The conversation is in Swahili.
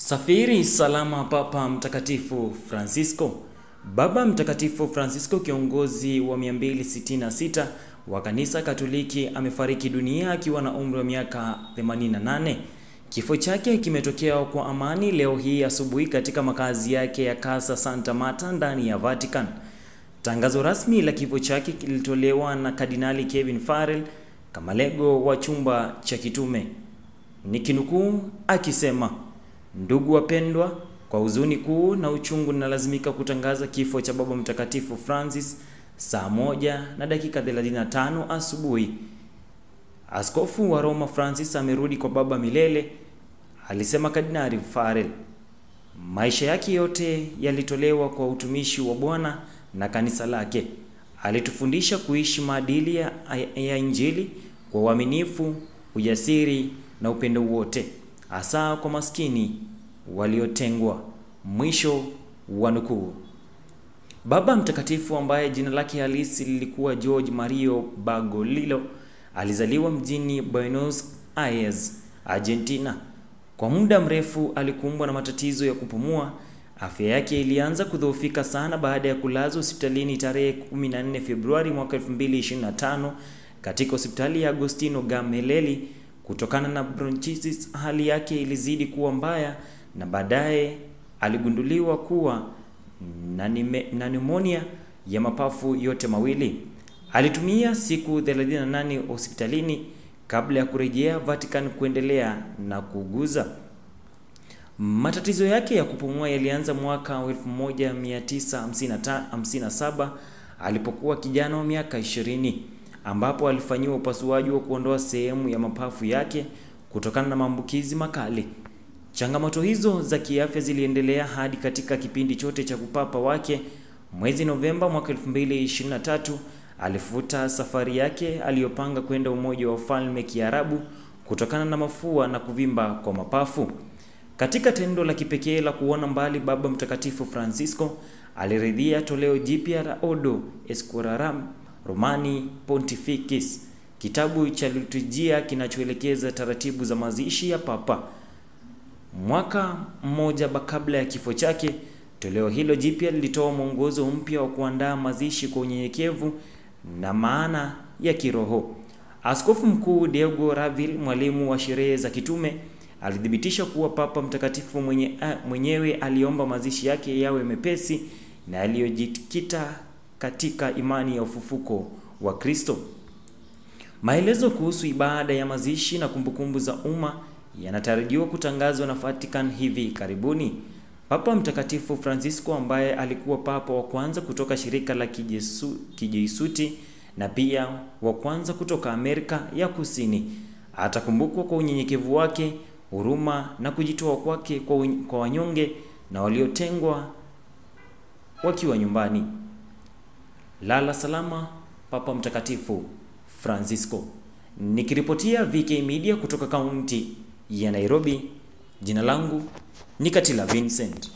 Safiri salama Papa Mtakatifu Francisco. Baba Mtakatifu Francisco, kiongozi wa 266 wa Kanisa Katoliki, amefariki dunia akiwa na umri wa miaka 88. Kifo chake kimetokea kwa amani leo hii asubuhi katika makazi yake ya Casa Santa Marta ndani ya Vatican. Tangazo rasmi la kifo chake kilitolewa na Kardinali Kevin Farrell, kamalego wa chumba cha kitume. Nikinukuu akisema, "Ndugu wapendwa, kwa huzuni kuu na uchungu ninalazimika kutangaza kifo cha Baba Mtakatifu Francis saa 1:35 asubuhi. Askofu wa Roma Francis amerudi kwa Baba milele," alisema Kardinali Farrell. Maisha yake yote yalitolewa kwa utumishi wa Bwana na kanisa lake. Alitufundisha kuishi maadili ya Injili kwa uaminifu, ujasiri na upendo wote, hasa kwa maskini waliotengwa. Mwisho wa nukuu. Baba Mtakatifu, ambaye jina lake halisi lilikuwa Jorge Mario Bergoglio, alizaliwa mjini Buenos Aires, Argentina. Kwa muda mrefu alikumbwa na matatizo ya kupumua. Afya yake ilianza kudhoofika sana baada ya kulazwa hospitalini tarehe 14 Februari mwaka 2025 katika hospitali ya Agostino Gemelli kutokana na bronchitis. Hali yake ilizidi kuwa mbaya na baadaye aligunduliwa kuwa na pneumonia ya mapafu yote mawili. Alitumia siku 38 hospitalini kabla ya kurejea Vatican kuendelea na kuuguza. Matatizo yake ya kupumua yalianza mwaka 1957 alipokuwa kijana wa miaka 20, ambapo alifanyiwa upasuaji wa kuondoa sehemu ya mapafu yake kutokana na maambukizi makali. Changamoto hizo za kiafya ziliendelea hadi katika kipindi chote cha kupapa wake. Mwezi Novemba mwaka 2023 alifuta safari yake aliyopanga kwenda Umoja wa Falme Kiarabu kutokana na mafua na kuvimba kwa mapafu. Katika tendo la kipekee la kuona mbali, Baba Mtakatifu Francisco aliridhia toleo jipya la Ordo Escularum Romani Pontificis, kitabu cha liturujia kinachoelekeza taratibu za mazishi ya Papa. Mwaka mmoja kabla ya kifo chake, toleo hilo jipya lilitoa mwongozo mpya wa kuandaa mazishi kwa unyenyekevu na maana ya kiroho. Askofu Mkuu Diego Ravil, mwalimu wa sherehe za kitume, alithibitisha kuwa Papa Mtakatifu mwenyewe aliomba mazishi yake yawe mepesi na yaliyojikita katika imani ya ufufuko wa Kristo. Maelezo kuhusu ibada ya mazishi na kumbukumbu za umma yanatarajiwa kutangazwa na Vatican hivi karibuni. Papa Mtakatifu Francisco, ambaye alikuwa papa wa kwanza kutoka shirika la Kijesuiti na pia wa kwanza kutoka Amerika ya Kusini, atakumbukwa kwa unyenyekevu wake, huruma na kujitoa kwake kwa wanyonge na waliotengwa wakiwa nyumbani. Lala salama Papa Mtakatifu Francisco. Nikiripotia VK Media kutoka kaunti ya Nairobi, jina langu ni Katila Vincent.